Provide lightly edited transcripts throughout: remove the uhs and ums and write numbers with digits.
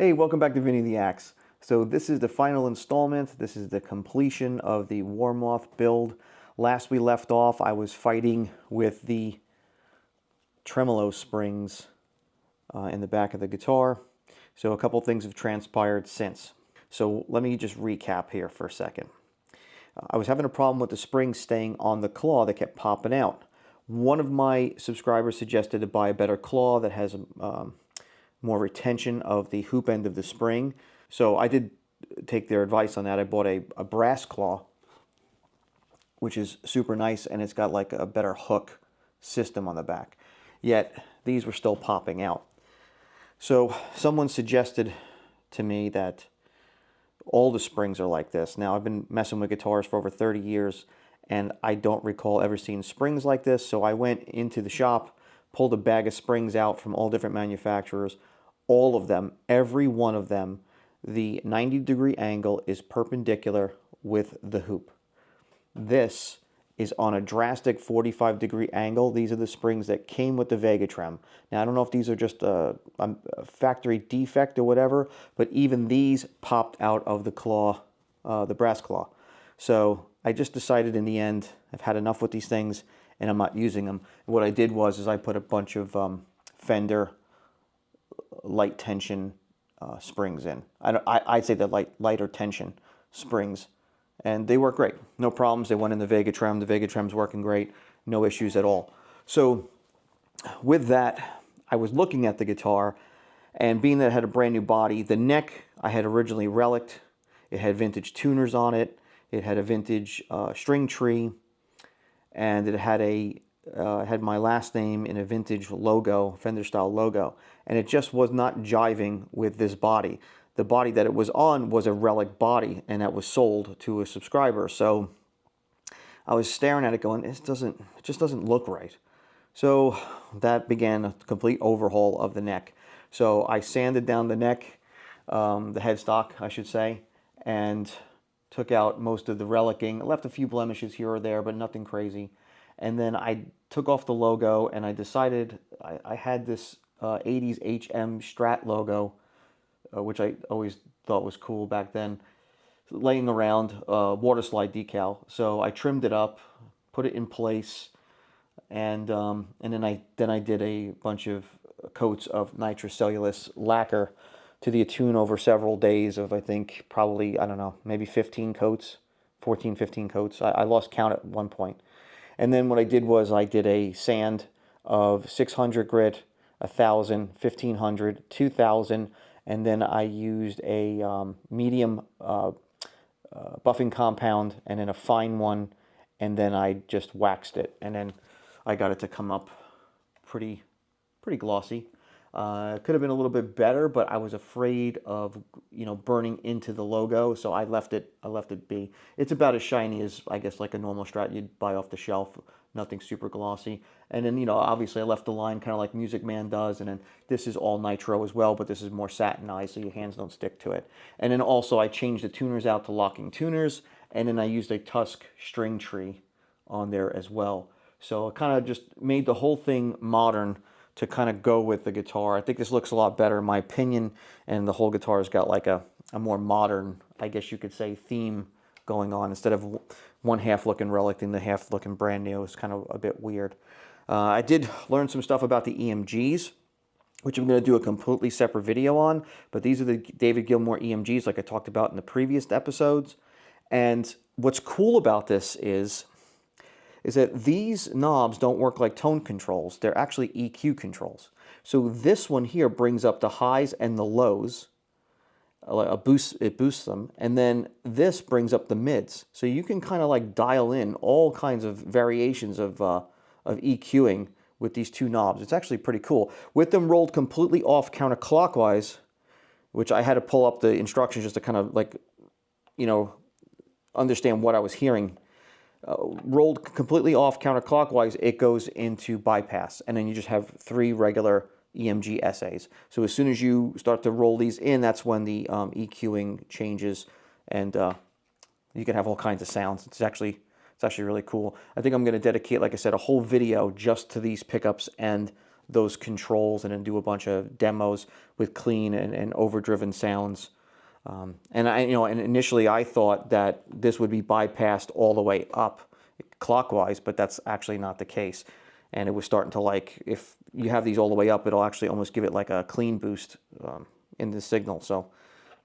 Hey, welcome back to Vinny the Axe. So this is the final installment. This is the completion of the Warmoth build. Last we left off, I was fighting with the tremolo springs in the back of the guitar. So a couple things have transpired since. So let me just recap here for a second. I was having a problem with the springs staying on the claw. They kept popping out. One of my subscribers suggested to buy a better claw that has more retention of the hoop end of the spring. So I did take their advice on that. I bought a brass claw, which is super nice, and it's got like a better hook system on the back. Yet these were still popping out. So someone suggested to me that all the springs are like this. Now, I've been messing with guitars for over 30 years, and I don't recall ever seeing springs like this. So I went into the shop, pulled a bag of springs out from all different manufacturers. All of them, every one of them, the 90-degree angle is perpendicular with the hoop. This is on a drastic 45-degree angle. These are the springs that came with the Vegatrem. Now, I don't know if these are just a factory defect or whatever, but even these popped out of the claw, the brass claw. So I just decided in the end, I've had enough with these things, and I'm not using them. And what I did was I put a bunch of Fender light tension springs in. I'd say the lighter tension springs, and they work great. No problems. They went in the Vegatrem. The Vegatrem's working great. No issues at all. So with that, I was looking at the guitar, and being that it had a brand new body, the neck I had originally relicked. It had vintage tuners on it. It had a vintage string tree, and it had my last name in a vintage logo, Fender style logo, and it just was not jiving with this body. The body that it was on was a relic body, and that was sold to a subscriber. So I was staring at it going, it just doesn't look right. So that began a complete overhaul of the neck. So I sanded down the neck, the headstock, I should say, and took out most of the relicking. I left a few blemishes here or there, but nothing crazy. And then I took off the logo, and I decided I had this 80s HM Strat logo, which I always thought was cool back then, laying around, water slide decal. So I trimmed it up, put it in place, and then I did a bunch of coats of nitrocellulose lacquer to the tune over several days of, I think, probably, I don't know, maybe 15 coats, 14, 15 coats. I lost count at one point. And then what I did was I did a sand of 600 grit, 1,000, 1,500, 2,000, and then I used a medium buffing compound and then a fine one, and then I just waxed it, and then I got it to come up pretty glossy. It could have been a little bit better, but I was afraid of, burning into the logo, so I left it be. It's about as shiny as, I guess, like a normal Strat you'd buy off the shelf. Nothing super glossy. And then, obviously I left the line kind of like Music Man does, and then this is all nitro as well, but this is more satinized so your hands don't stick to it. And then also I changed the tuners out to locking tuners, and then I used a Tusk string tree on there as well. So it kind of just made the whole thing modern to kind of go with the guitar. I think this looks a lot better in my opinion, and the whole guitar's got like a more modern, I guess you could say, theme going on. Instead of one half looking relic and the half looking brand new, it's kind of a bit weird. I did learn some stuff about the EMGs, which I'm going to do a completely separate video on, but these are the David Gilmour EMGs like I talked about in the previous episodes. And what's cool about this is that these knobs don't work like tone controls. They're actually EQ controls. So this one here brings up the highs and the lows. It boosts them. And then this brings up the mids. So you can kind of like dial in all kinds of variations of EQing with these two knobs. It's actually pretty cool. With them rolled completely off counterclockwise, which I had to pull up the instructions just to kind of like, understand what I was hearing. Rolled completely off counterclockwise, it goes into bypass, and then you just have 3 regular EMG essays. So as soon as you start to roll these in, that's when the EQing changes, and you can have all kinds of sounds. It's actually really cool. I think I'm going to dedicate, like I said, a whole video just to these pickups and those controls and then do a bunch of demos with clean and overdriven sounds. And initially I thought that this would be bypassed all the way up clockwise, but that's actually not the case. And it was starting to, like, if you have these all the way up, it'll actually almost give it like a clean boost in the signal. So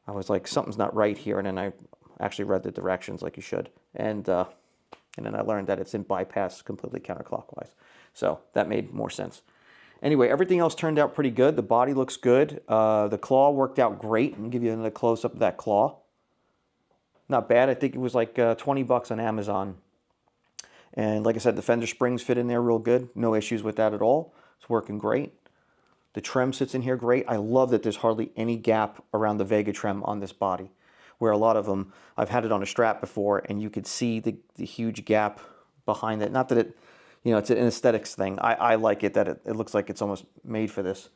I was like, something's not right here. And then I actually read the directions like you should. And then I learned that it's in bypass completely counterclockwise. So that made more sense. Anyway, everything else turned out pretty good. The body looks good. The claw worked out great. I'll give you another close-up of that claw. Not bad. I think it was like 20 bucks on Amazon. And like I said, the fender springs fit in there real good. No issues with that at all. It's working great. The trim sits in here great. I love that there's hardly any gap around the Vega trim on this body, where a lot of them, I've had it on a Strat before, and you could see the huge gap behind it. Not that it, it's an aesthetics thing. I like it that it looks like it's almost made for this.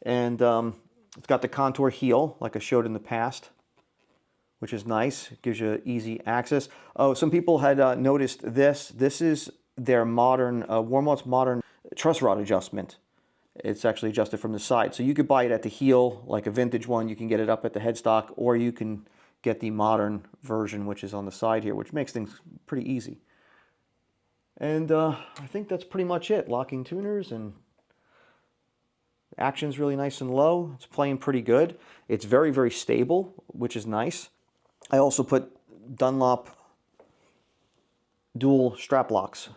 And it's got the contour heel, like I showed in the past, which is nice. It gives you easy access. Oh, some people had noticed this. This is their modern, Warmoth's modern truss rod adjustment. It's actually adjusted from the side. So you could buy it at the heel, like a vintage one. You can get it up at the headstock, or you can get the modern version, which is on the side here, which makes things pretty easy. And I think that's pretty much it. Locking tuners, and action's really nice and low. It's playing pretty good. It's very, very stable, which is nice. I also put Dunlop dual strap locks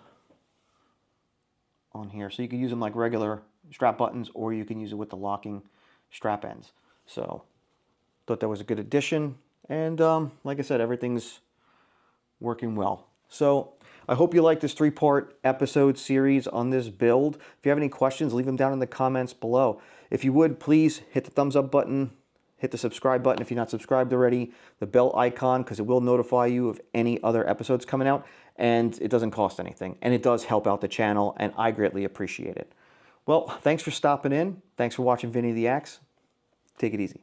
on here. So you can use them like regular strap buttons, or you can use it with the locking strap ends. So thought that was a good addition. And like I said, everything's working well. So I hope you like this 3-part episode series on this build. If you have any questions, leave them down in the comments below. If you would, please hit the thumbs up button. Hit the subscribe button if you're not subscribed already, the bell icon, because it will notify you of any other episodes coming out, and it doesn't cost anything, and it does help out the channel, and I greatly appreciate it. Well, thanks for stopping in. Thanks for watching Vinny the Axe. Take it easy.